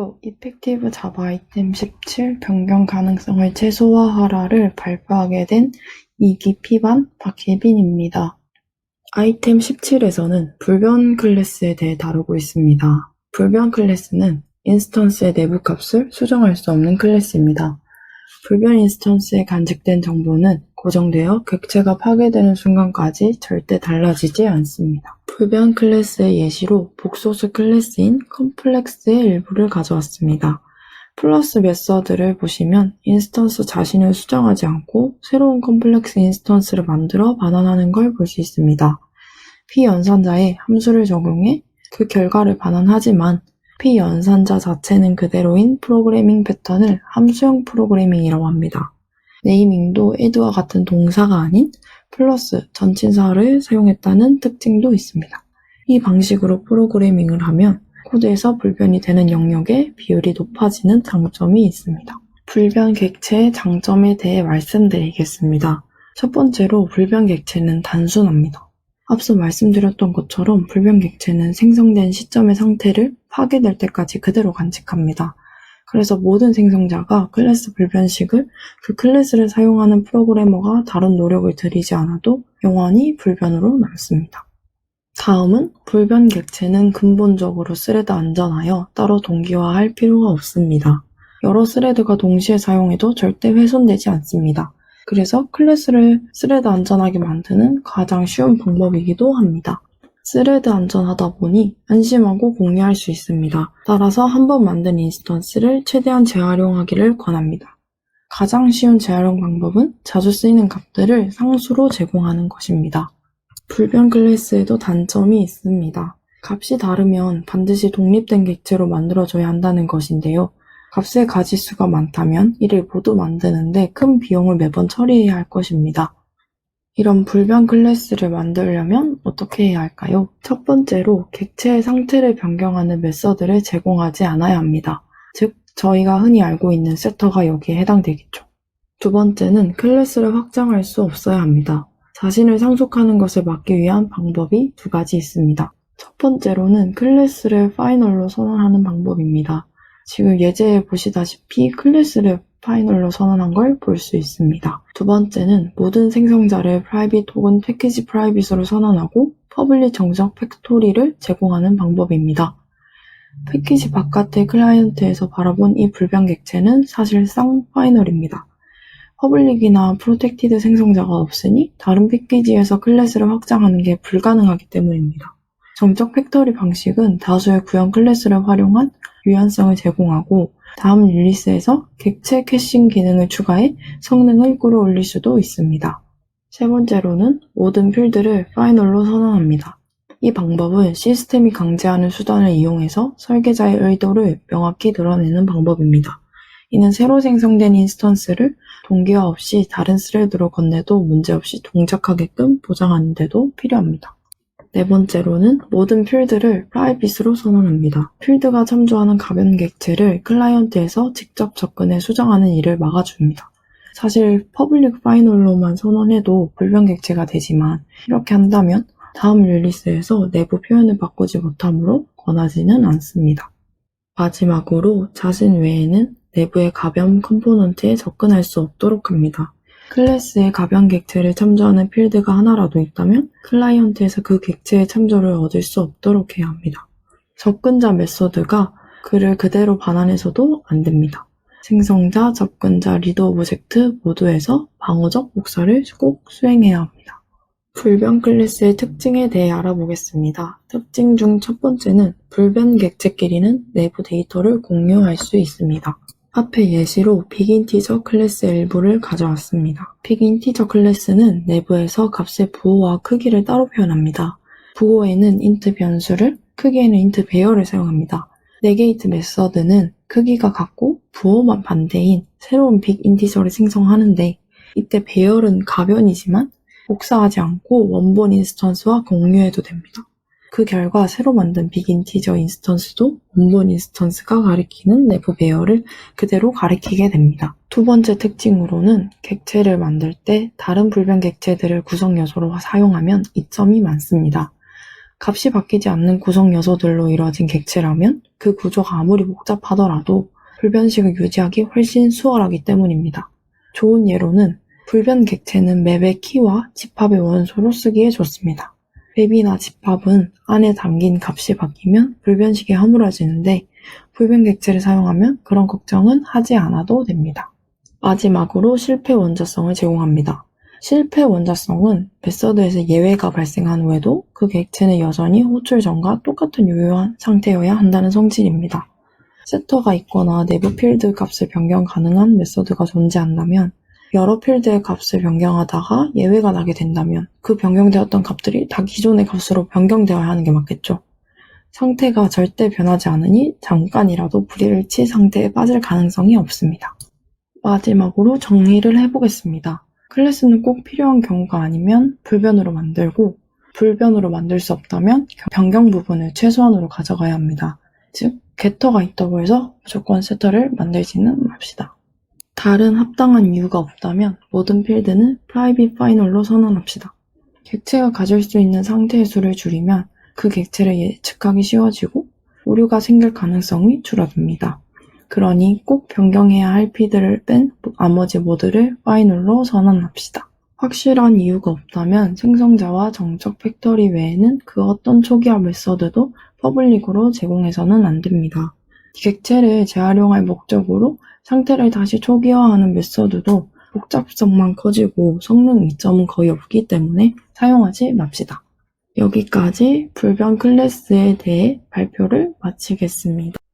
안녕하세요. 이펙티브 자바 아이템 17 변경 가능성을 최소화하라를 발표하게 된 2기 P반 박혜빈입니다. 아이템 17에서는 불변 클래스에 대해 다루고 있습니다. 불변 클래스는 인스턴스의 내부 값을 수정할 수 없는 클래스입니다. 불변 인스턴스에 간직된 정보는 고정되어 객체가 파괴되는 순간까지 절대 달라지지 않습니다. 불변 클래스의 예시로 복소수 클래스인 컴플렉스의 일부를 가져왔습니다. 플러스 메서드를 보시면 인스턴스 자신을 수정하지 않고 새로운 컴플렉스 인스턴스를 만들어 반환하는 걸 볼 수 있습니다. P연산자에 함수를 적용해 그 결과를 반환하지만 P연산자 자체는 그대로인 프로그래밍 패턴을 함수형 프로그래밍이라고 합니다. 네이밍도 add와 같은 동사가 아닌 플러스 전치사를 사용했다는 특징도 있습니다. 이 방식으로 프로그래밍을 하면 코드에서 불변이 되는 영역의 비율이 높아지는 장점이 있습니다. 불변 객체의 장점에 대해 말씀드리겠습니다. 첫 번째로 불변 객체는 단순합니다. 앞서 말씀드렸던 것처럼 불변 객체는 생성된 시점의 상태를 파괴될 때까지 그대로 간직합니다. 그래서 모든 생성자가 클래스 불변식을 그 클래스를 사용하는 프로그래머가 다른 노력을 들이지 않아도 영원히 불변으로 남습니다. 다음은 불변 객체는 근본적으로 스레드 안전하여 따로 동기화할 필요가 없습니다. 여러 스레드가 동시에 사용해도 절대 훼손되지 않습니다. 그래서 클래스를 스레드 안전하게 만드는 가장 쉬운 방법이기도 합니다. 스레드 안전하다 보니 안심하고 공유할 수 있습니다. 따라서 한번 만든 인스턴스를 최대한 재활용하기를 권합니다. 가장 쉬운 재활용 방법은 자주 쓰이는 값들을 상수로 제공하는 것입니다. 불변 클래스에도 단점이 있습니다. 값이 다르면 반드시 독립된 객체로 만들어줘야 한다는 것인데요. 값의 가지수가 많다면 이를 모두 만드는데 큰 비용을 매번 처리해야 할 것입니다. 이런 불변 클래스를 만들려면 어떻게 해야 할까요? 첫 번째로 객체의 상태를 변경하는 메서드를 제공하지 않아야 합니다. 즉, 저희가 흔히 알고 있는 세터가 여기에 해당되겠죠. 두 번째는 클래스를 확장할 수 없어야 합니다. 자신을 상속하는 것을 막기 위한 방법이 두 가지 있습니다. 첫 번째로는 클래스를 파이널로 선언하는 방법입니다. 지금 예제에 보시다시피 클래스를 파이널로 선언한 걸 볼 수 있습니다. 두 번째는 모든 생성자를 프라이빗 혹은 패키지 프라이빗으로 선언하고 퍼블릭 정적 팩토리를 제공하는 방법입니다. 패키지 바깥의 클라이언트에서 바라본 이 불변 객체는 사실상 파이널입니다. 퍼블릭이나 프로텍티드 생성자가 없으니 다른 패키지에서 클래스를 확장하는 게 불가능하기 때문입니다. 정적 팩토리 방식은 다수의 구형 클래스를 활용한 유연성을 제공하고 다음 릴리스에서 객체 캐싱 기능을 추가해 성능을 끌어올릴 수도 있습니다. 세 번째로는 모든 필드를 파이널로 선언합니다. 이 방법은 시스템이 강제하는 수단을 이용해서 설계자의 의도를 명확히 드러내는 방법입니다. 이는 새로 생성된 인스턴스를 동기화 없이 다른 스레드로 건네도 문제없이 동작하게끔 보장하는 데도 필요합니다. 네 번째로는 모든 필드를 프라이빗으로 선언합니다. 필드가 참조하는 가변 객체를 클라이언트에서 직접 접근해 수정하는 일을 막아줍니다. 사실 퍼블릭 파이널로만 선언해도 불변 객체가 되지만 이렇게 한다면 다음 릴리스에서 내부 표현을 바꾸지 못하므로 권하지는 않습니다. 마지막으로 자신 외에는 내부의 가변 컴포넌트에 접근할 수 없도록 합니다. 클래스의 가변 객체를 참조하는 필드가 하나라도 있다면 클라이언트에서 그 객체의 참조를 얻을 수 없도록 해야 합니다. 접근자 메서드가 그를 그대로 반환해서도 안 됩니다. 생성자, 접근자, 리더 오브젝트 모두에서 방어적 복사를 꼭 수행해야 합니다. 불변 클래스의 특징에 대해 알아보겠습니다. 특징 중 첫 번째는 불변 객체끼리는 내부 데이터를 공유할 수 있습니다. 앞에 예시로 빅인티저 클래스의 일부를 가져왔습니다. 빅인티저 클래스는 내부에서 값의 부호와 크기를 따로 표현합니다. 부호에는 int 변수를, 크기에는 int 배열을 사용합니다. 네게이트 메서드는 크기가 같고 부호만 반대인 새로운 빅인티저를 생성하는데 이때 배열은 가변이지만 복사하지 않고 원본 인스턴스와 공유해도 됩니다. 그 결과 새로 만든 빅인티저 인스턴스도 원본 인스턴스가 가리키는 내부 배열을 그대로 가리키게 됩니다. 두 번째 특징으로는 객체를 만들 때 다른 불변 객체들을 구성 요소로 사용하면 이점이 많습니다. 값이 바뀌지 않는 구성 요소들로 이루어진 객체라면 그 구조가 아무리 복잡하더라도 불변식을 유지하기 훨씬 수월하기 때문입니다. 좋은 예로는 불변 객체는 맵의 키와 집합의 원소로 쓰기에 좋습니다. 맵이나 집합은 안에 담긴 값이 바뀌면 불변식이 허물어지는데 불변 객체를 사용하면 그런 걱정은 하지 않아도 됩니다. 마지막으로 실패 원자성을 제공합니다. 실패 원자성은 메서드에서 예외가 발생한 후에도 그 객체는 여전히 호출 전과 똑같은 유효한 상태여야 한다는 성질입니다. 세터가 있거나 내부 필드 값을 변경 가능한 메서드가 존재한다면 여러 필드의 값을 변경하다가 예외가 나게 된다면 그 변경되었던 값들이 다 기존의 값으로 변경되어야 하는 게 맞겠죠. 상태가 절대 변하지 않으니 잠깐이라도 불일치 상태에 빠질 가능성이 없습니다. 마지막으로 정리를 해보겠습니다. 클래스는 꼭 필요한 경우가 아니면 불변으로 만들고 불변으로 만들 수 없다면 변경 부분을 최소한으로 가져가야 합니다. 즉, 게터가 있다고 해서 무조건 세터를 만들지는 맙시다. 다른 합당한 이유가 없다면 모든 필드는 프라이빗 파이널로 선언합시다. 객체가 가질 수 있는 상태의 수를 줄이면 그 객체를 예측하기 쉬워지고 오류가 생길 가능성이 줄어듭니다. 그러니 꼭 변경해야 할 필드를 뺀 나머지 모드를 파이널로 선언합시다. 확실한 이유가 없다면 생성자와 정적 팩터리 외에는 그 어떤 초기화 메서드도 퍼블릭으로 제공해서는 안 됩니다. 객체를 재활용할 목적으로 상태를 다시 초기화하는 메서드도 복잡성만 커지고 성능 이점은 거의 없기 때문에 사용하지 맙시다. 여기까지 불변 클래스에 대해 발표를 마치겠습니다.